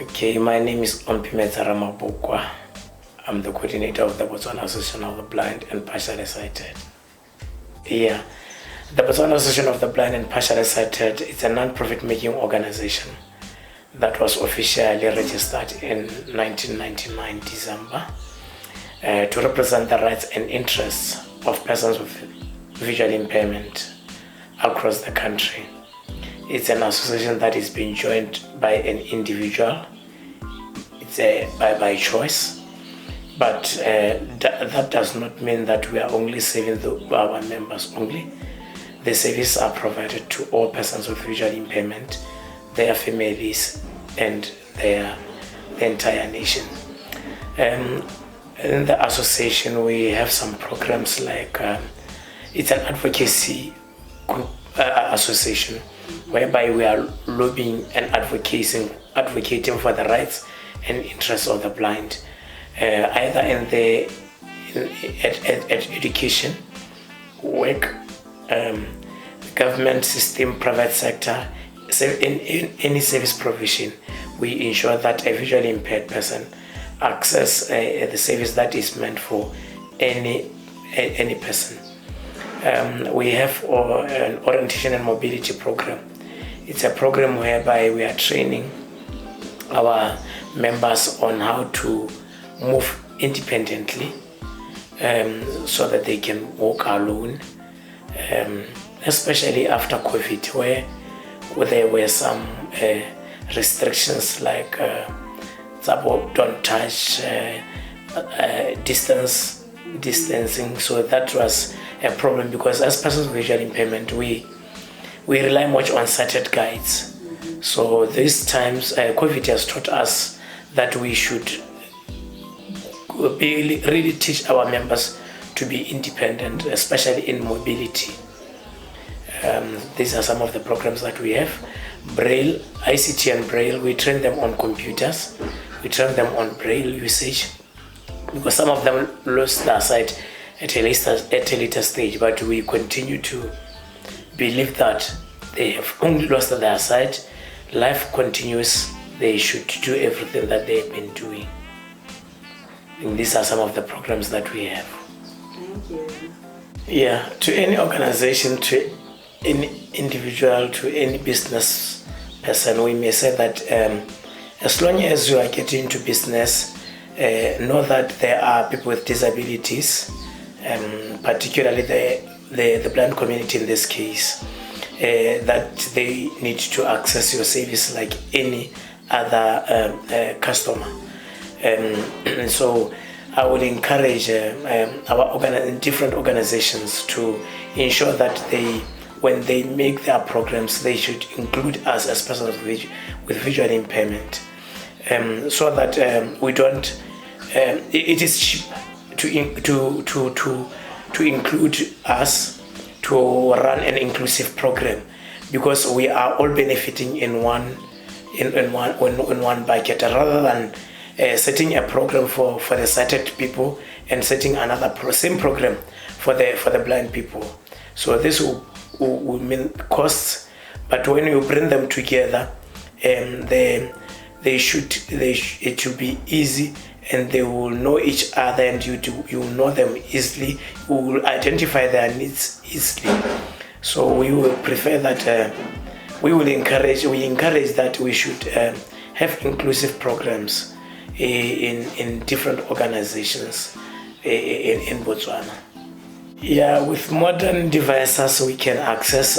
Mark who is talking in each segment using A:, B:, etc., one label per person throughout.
A: Okay, my name is Ramabokwa. I'm the coordinator of the Botswana Association of the Blind and Partially Sighted. Yeah, the Botswana Association of the Blind and Partially Sighted is a non-profit making organization that was officially registered in 1999 December to represent the rights and interests of persons with visual impairment across the country. It's an association that is being joined by an individual. It's by choice, but that does not mean that we are only serving our members only. The services are provided to all persons with visual impairment, their families, and the entire nation. In the association, we have some programs like it's an advocacy group association whereby we are lobbying and advocating for the rights and interests of the blind, either in education, work, government system, private sector, in any service provision. We ensure that a visually impaired person access the service that is meant for any person. We have an orientation and mobility program. It's a program whereby we are training our members on how to move independently so that they can walk alone, especially after COVID, where there were some restrictions like don't touch, distancing. So that was a problem because as persons with visual impairment, we rely much on sighted guides. So these times, COVID has taught us that we should really teach our members to be independent, especially in mobility. These are some of the programs that we have. Braille, ICT and Braille, we train them on computers. We train them on Braille usage because some of them lost their sight at a later stage, but we continue to believe that they have only lost their sight. Life continues. They should do everything that they have been doing. And these are some of the programs that we have.
B: Thank you.
A: Yeah, to any organization, to any individual, to any business person, we may say that as long as you are getting into business, know that there are people with disabilities, particularly the blind community in this case, that they need to access your service like any other customer. So I would encourage our different organizations to ensure that when they make their programs, they should include us as persons with visual impairment, so that we don't. It is cheap to include us to run an inclusive program because we are all benefiting in one bucket rather than setting a program for the sighted people and setting another same program for the blind people. So this will mean costs, but when you bring them together, it should be easy, and they will know each other, and you will know them easily. You will identify their needs easily. So we will prefer that we encourage that we should have inclusive programs in different organizations in Botswana. Yeah, with modern devices we can access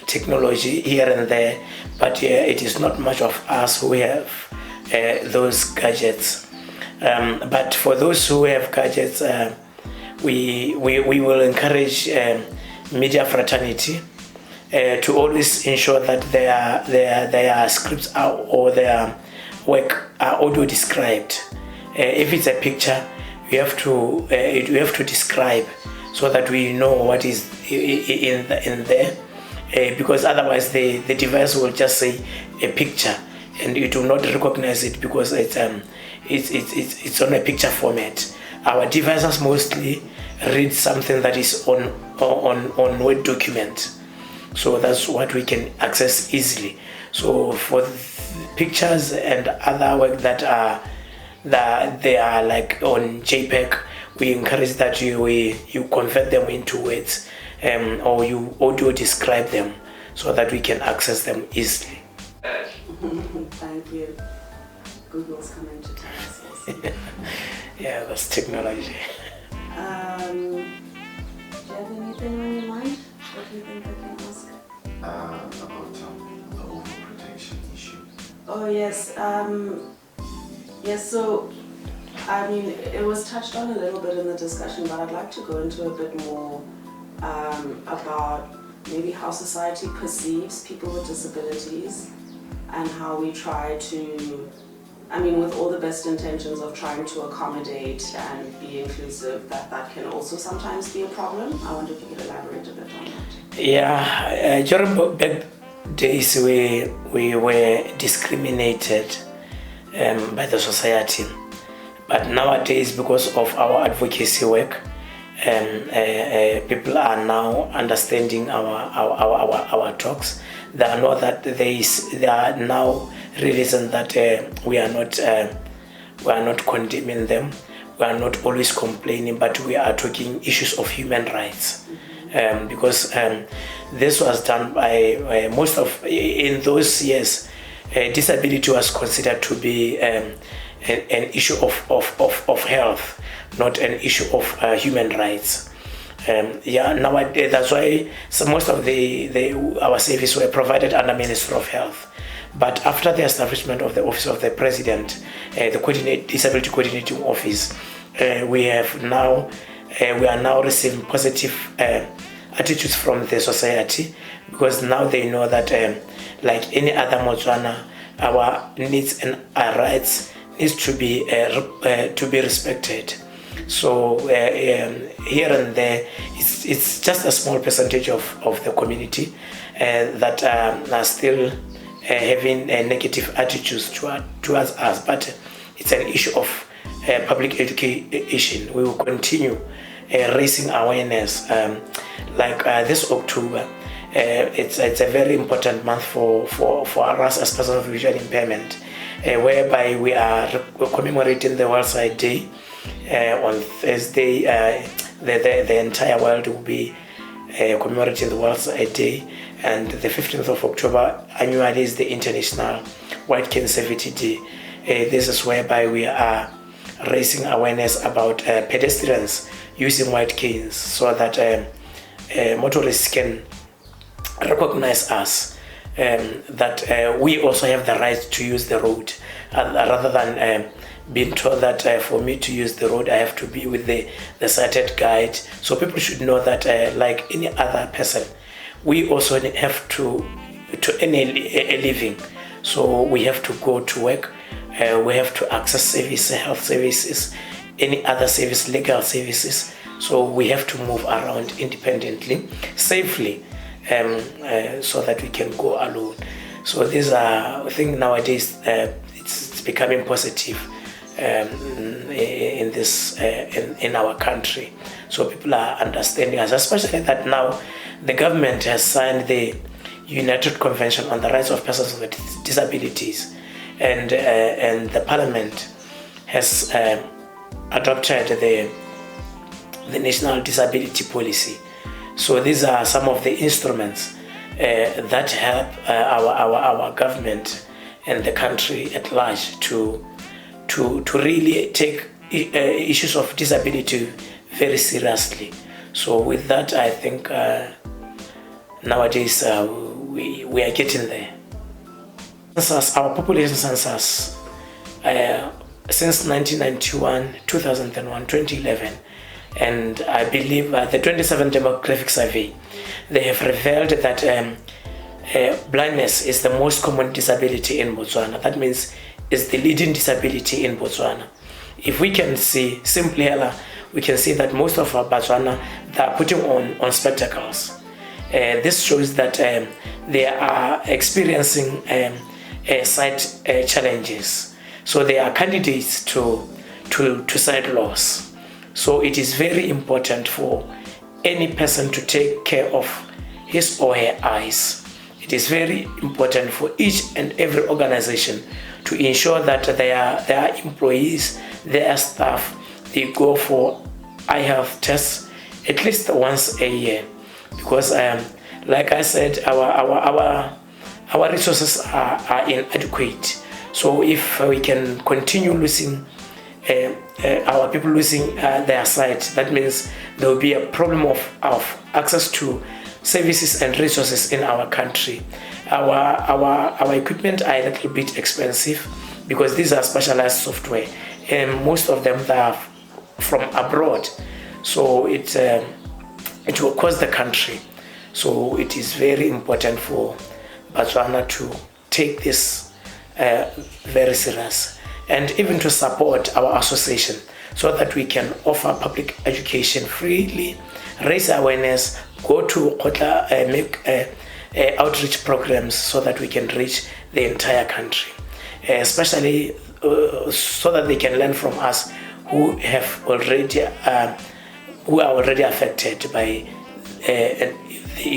A: technology here and there, but it is not much of us who have those gadgets. But for those who have gadgets, we will encourage media fraternity to always ensure that their scripts or their work are audio described. If it's a picture, we have to describe so that we know what is in there, because otherwise the device will just say a picture and it will not recognize it because it's on a picture format. Our devices mostly read something that is on Word document. So that's what we can access easily. So for pictures and other work that they are like on JPEG, we encourage that you convert them into words, or you audio describe them so that we can access them easily.
B: Thank you. Google's coming to tell us also.
A: Yeah, that's technology.
B: Do you have anything on your mind? What do you think I can ask?
C: About the overprotection issue.
B: Oh yes. Yes. So, I mean, it was touched on a little bit in the discussion, but I'd like to go into a bit more about maybe how society perceives people with disabilities and how we try to, I mean, with all the best intentions of trying to accommodate and be inclusive, that can also sometimes be a problem. I wonder if you could elaborate a bit on that.
A: Yeah, during back days we were discriminated by the society, but nowadays, because of our advocacy work, people are now understanding our talks. They know that they are now realizing that we are not condemning them. We are not always complaining, but we are talking issues of human rights. Because this was done by most of, in those years, disability was considered to be an issue of health, not an issue of human rights. Nowadays, that's why most of our services were provided under Ministry of Health. But after the establishment of the Office of the President, the Disability Coordinating Office, we are now receiving positive attitudes from the society, because now they know that, like any other Motswana, our needs and our rights needs to be respected. So here and there, it's just a small percentage of the community that are still having negative attitudes towards us, but it's an issue of public education. We will continue raising awareness. Like this October, it's a very important month for us as persons of visual impairment, whereby we are commemorating the World Sight Day. On Thursday, the entire world will be commemorating the World Sight Day, and the 15th of October annually is the International White Cane Safety Day. This is whereby we are raising awareness about pedestrians using white canes, so that motorists can recognize us, that we also have the right to use the road, rather than being told that for me to use the road I have to be with the sighted guide. So people should know that like any other person, we also have to earn a living. So we have to go to work, we have to access services, health services, any other service, legal services. So we have to move around independently, safely, so that we can go alone. So these are, I think nowadays it's becoming positive in this in our country. So people are understanding us, especially that now the government has signed the United Convention on the Rights of Persons with Disabilities, and the Parliament has adopted the National Disability Policy. So these are some of the instruments that help our government and the country at large to really take issues of disability very seriously. So with that, I think nowadays we are getting there. Our population census since 1991, 2001, 2011, and I believe the 27 demographic survey, they have revealed that blindness is the most common disability in Botswana. That means it's the leading disability in Botswana. If we can see simply, we can see that most of our Botswana, they are putting on spectacles. This shows that they are experiencing sight challenges. So they are candidates to sight loss. So it is very important for any person to take care of his or her eyes. It is very important for each and every organization to ensure that their employees, their staff, they go for eye health tests at least once a year, because like I said, our resources are inadequate. So if we can continue losing our people losing their sight, that means there will be a problem of access to services and resources in our country. Our equipment are a little bit expensive because these are specialized software, and most of them are from abroad. So it will cost the country. So it is very important for Botswana to take this very serious, and even to support our association so that we can offer public education freely, raise awareness, go to Kotla, make outreach programs so that we can reach the entire country, especially so that they can learn from us who have already who are already affected by the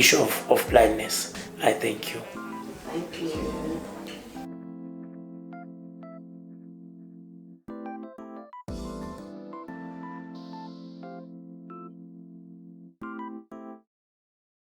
A: issue of blindness. I thank you.
B: Thank you.